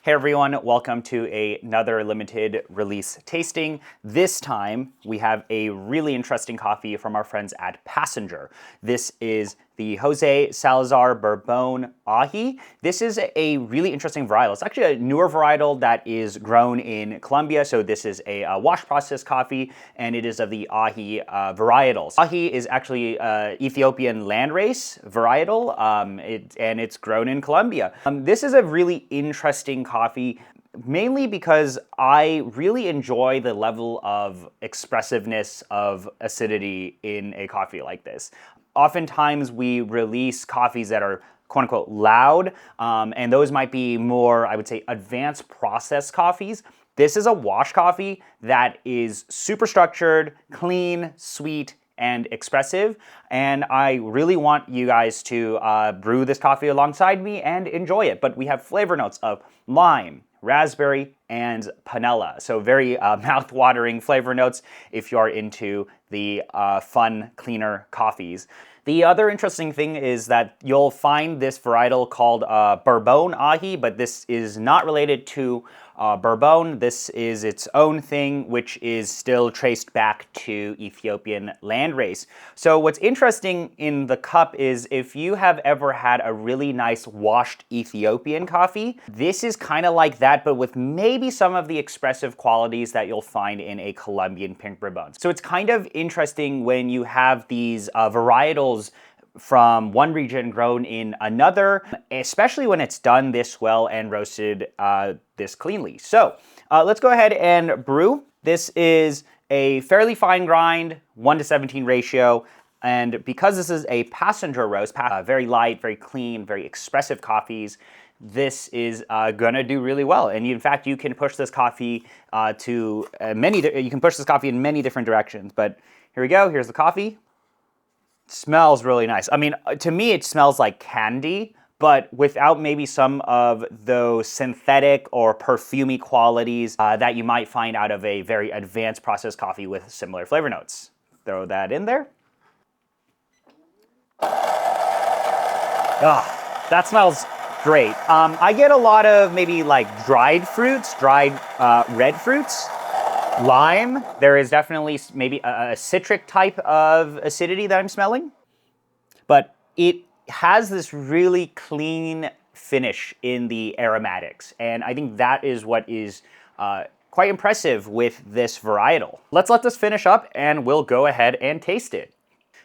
Hey everyone, welcome to another limited release tasting. This time we have a really interesting coffee from our friends at Passenger. This is the José Salazar Bourbon Aji. This is a really interesting varietal. It's actually a newer varietal that is grown in Colombia. So this is a wash process coffee, and it is of the Aji varietals. Aji is actually Ethiopian landrace varietal, and it's grown in Colombia. This is a really interesting coffee, mainly because I really enjoy the level of expressiveness of acidity in a coffee like this. Oftentimes we release coffees that are quote unquote loud, and those might be more, I would say, advanced process coffees. This is a wash coffee that is super structured, clean, sweet, and expressive, and I really want you guys to brew this coffee alongside me and enjoy it. But we have flavor notes of lime, raspberry, and panela. So very mouth-watering flavor notes if you're into the fun, cleaner coffees. The other interesting thing is that you'll find this varietal called Bourbon Aji, but this is not related to Bourbon. This is its own thing, which is still traced back to Ethiopian landrace. So what's interesting in the cup is if you have ever had a really nice washed Ethiopian coffee, this is kind of like that, but with maybe some of the expressive qualities that you'll find in a Colombian pink Bourbon. So it's kind of interesting when you have these varietals from one region grown in another, especially when it's done this well and roasted this cleanly. So let's go ahead and brew. This is a fairly fine grind, 1:17 ratio. And because this is a passenger roast, very light, very clean, very expressive coffees, this is gonna do really well. And in fact, you can push this coffee you can push this coffee in many different directions. But here we go, here's the coffee. Smells really nice. I mean, to me, it smells like candy, but without maybe some of those synthetic or perfumey qualities that you might find out of a very advanced processed coffee with similar flavor notes. Throw that in there. Ah, that smells great. I get a lot of maybe like dried fruits, dried red fruits. Lime, there is definitely maybe a citric type of acidity that I'm smelling, but it has this really clean finish in the aromatics, and I think that is what is quite impressive with this varietal. Let's let this finish up and we'll go ahead and taste it.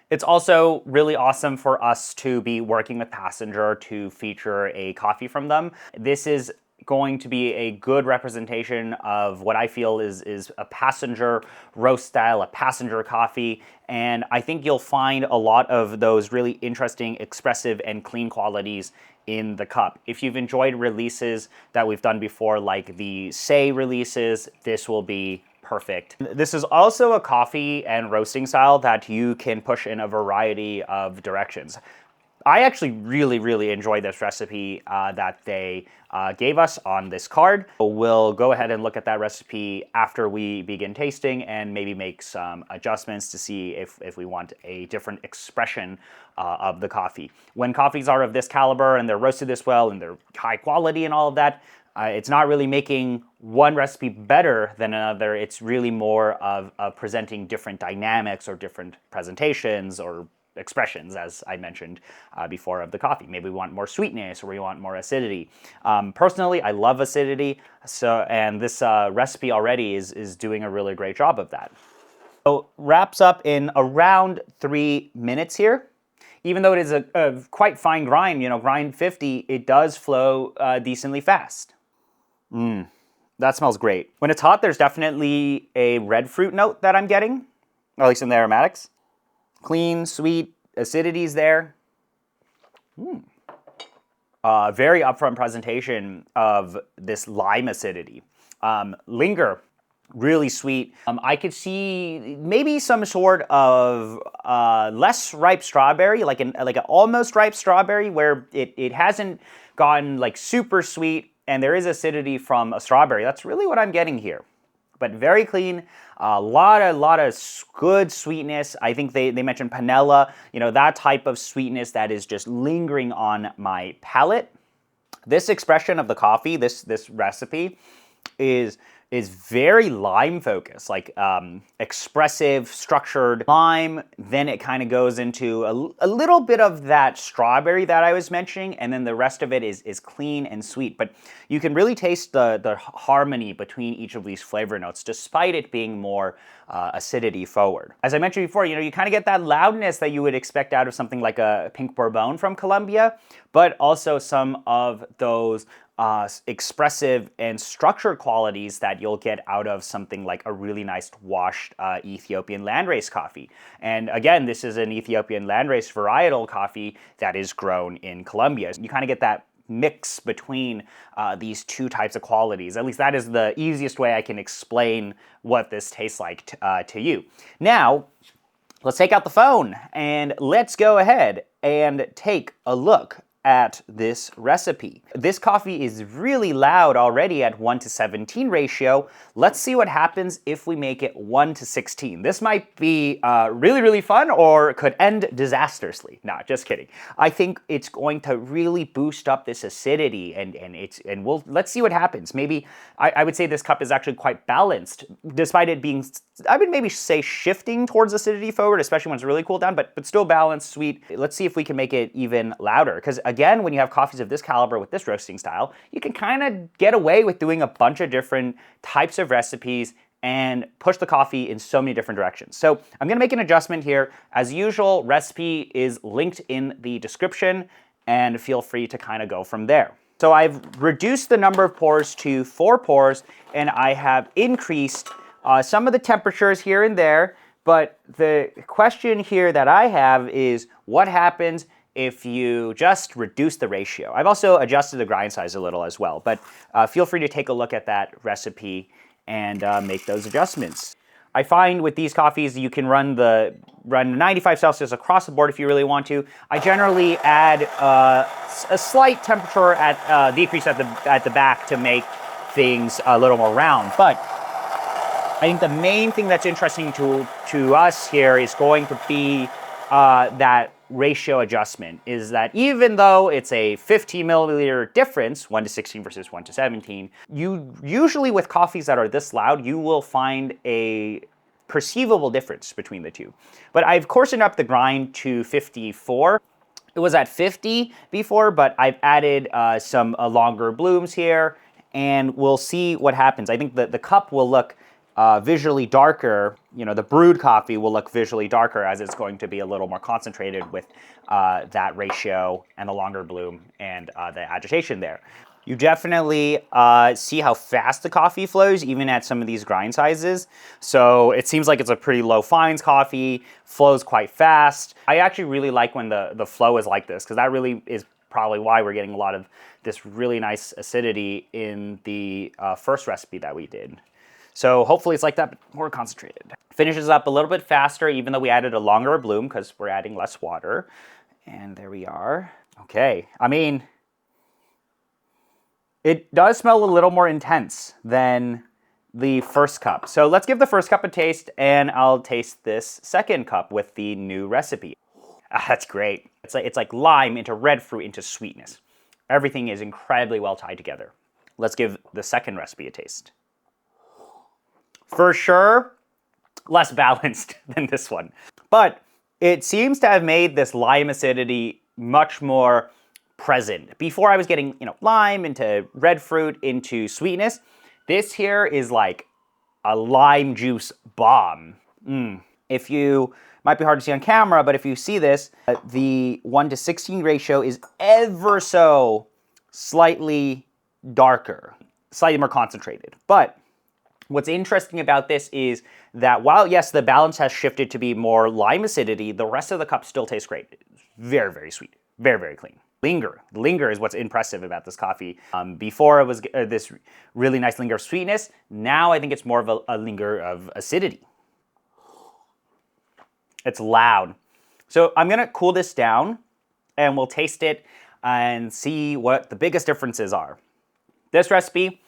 It's also really awesome for us to be working with Passenger to feature a coffee from them. This is going to be a good representation of what I feel is a passenger roast style, a passenger coffee, and I think you'll find a lot of those really interesting, expressive, and clean qualities in the cup. If you've enjoyed releases that we've done before, like the Say releases, this will be perfect. This is also a coffee and roasting style that you can push in a variety of directions. I actually really enjoy this recipe that they gave us on this card. We'll go ahead and look at that recipe after we begin tasting and maybe make some adjustments to see if we want a different expression of the coffee. When coffees are of this caliber and they're roasted this well and they're high quality and all of that, it's not really making one recipe better than another. It's really more of presenting different dynamics or different presentations or expressions, as I mentioned before, of the coffee. Maybe we want more sweetness or we want more acidity. Personally, I love acidity, and this recipe already is doing a really great job of that. So wraps up in around 3 minutes here. Even though it is a quite fine grind, grind 50, it does flow decently fast. That smells great. When it's hot, there's definitely a red fruit note that I'm getting, or at least in the aromatics. Clean, sweet, acidity's there. Very upfront presentation of this lime acidity. Linger, really sweet. I could see maybe some sort of less ripe strawberry, like an almost ripe strawberry, where it hasn't gotten like super sweet, and there is acidity from a strawberry. That's really what I'm getting here. But very clean, a lot of good sweetness. I think they mentioned panela, that type of sweetness that is just lingering on my palate. This expression of the coffee, this recipe, is very lime focused, like expressive, structured lime. Then it kind of goes into a little bit of that strawberry that I was mentioning, and then the rest of it is clean and sweet. But you can really taste the harmony between each of these flavor notes, despite it being more acidity forward. As I mentioned before, you kind of get that loudness that you would expect out of something like a pink Bourbon from Colombia, but also some of those expressive and structured qualities that you'll get out of something like a really nice washed Ethiopian landrace coffee. And again, this is an Ethiopian landrace varietal coffee that is grown in Colombia. You kind of get that mix between these two types of qualities. At least that is the easiest way I can explain what this tastes like to you. Now, let's take out the phone and let's go ahead and take a look at this recipe. This coffee is really loud already at 1:17 ratio. Let's see what happens if we make it 1:16. This might be really, really fun, or could end disastrously. Nah, just kidding. I think it's going to really boost up this acidity, and let's see what happens. Maybe I would say this cup is actually quite balanced, despite it being, I would maybe say, shifting towards acidity forward, especially when it's really cooled down, but still balanced, sweet. Let's see if we can make it even louder, because again, when you have coffees of this caliber with this roasting style, you can kind of get away with doing a bunch of different types of recipes and push the coffee in so many different directions. So I'm gonna make an adjustment here. As usual, recipe is linked in the description, and feel free to kind of go from there. So I've reduced the number of pours to 4 pours, and I have increased some of the temperatures here and there, but the question here that I have is, what happens if you just reduce the ratio? I've also adjusted the grind size a little as well, but feel free to take a look at that recipe and make those adjustments. I find with these coffees, you can run 95 Celsius across the board if you really want to. I generally add a slight temperature decrease at the back to make things a little more round. But I think the main thing that's interesting to us here is going to be that ratio adjustment. Is that even though it's a 15 milliliter difference, 1:16 versus 1:17, you usually, with coffees that are this loud, you will find a perceivable difference between the two. But I've coarsened up the grind to 54. It was at 50 before, but I've added some longer blooms here, and we'll see what happens. I think that the cup will look visually darker. The brewed coffee will look visually darker, as it's going to be a little more concentrated with that ratio and the longer bloom and the agitation there. You definitely see how fast the coffee flows, even at some of these grind sizes. So it seems like it's a pretty low fines coffee, flows quite fast. I actually really like when the flow is like this, because that really is probably why we're getting a lot of this really nice acidity in the first recipe that we did. So hopefully it's like that, but more concentrated. Finishes up a little bit faster, even though we added a longer bloom, because we're adding less water. And there we are. Okay, I mean, it does smell a little more intense than the first cup. So let's give the first cup a taste, and I'll taste this second cup with the new recipe. That's great. It's like lime into red fruit into sweetness. Everything is incredibly well tied together. Let's give the second recipe a taste. For sure, less balanced than this one. But it seems to have made this lime acidity much more present. Before I was getting, lime into red fruit into sweetness. This here is like a lime juice bomb. If you, might be hard to see on camera, but if you see this, the 1:16 ratio is ever so slightly darker, slightly more concentrated. But what's interesting about this is that while, yes, the balance has shifted to be more lime acidity, the rest of the cup still tastes great. It's very, very sweet. Very, very clean. Linger is what's impressive about this coffee. Before it was this really nice linger of sweetness. Now I think it's more of a linger of acidity. It's loud. So I'm gonna cool this down, and we'll taste it and see what the biggest differences are. This recipe,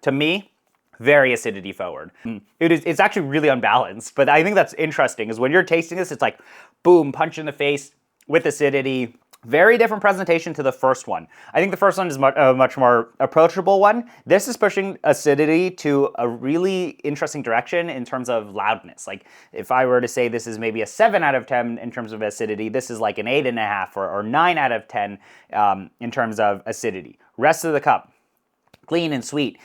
to me, very acidity forward. It's actually really unbalanced, but I think that's interesting, is when you're tasting this, it's like, boom, punch in the face with acidity, Very different presentation to the first one. I think the first one is a much more approachable one. This is pushing acidity to a really interesting direction in terms of loudness. Like if I were to say this is maybe a 7 out of 10 in terms of acidity, this is like an 8.5 or 9 out of 10 in terms of acidity. Rest of the cup, clean and sweet.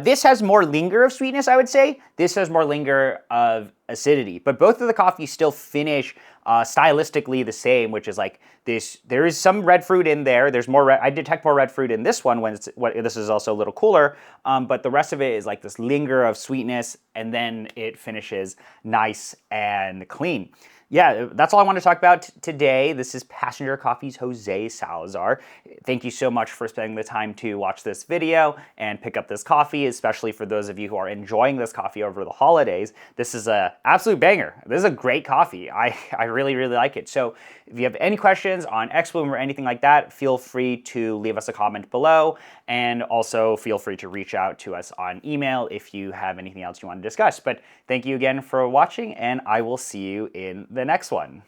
This has more linger of sweetness, I would say. This has more linger of acidity. But both of the coffees still finish stylistically the same, which is like this. There is some red fruit in there. There's more. I detect more red fruit in this one when this is also a little cooler. But the rest of it is like this linger of sweetness, and then it finishes nice and clean. Yeah, that's all I want to talk about today. This is Passenger Coffee's Jose Salazar. Thank you so much for spending the time to watch this video and pick up this coffee, especially for those of you who are enjoying this coffee over the holidays. This is an absolute banger. This is a great coffee. I really, really like it. So if you have any questions on X-Bloom or anything like that, feel free to leave us a comment below. And also feel free to reach out to us on email if you have anything else you want to discuss. But thank you again for watching, and I will see you in the next one.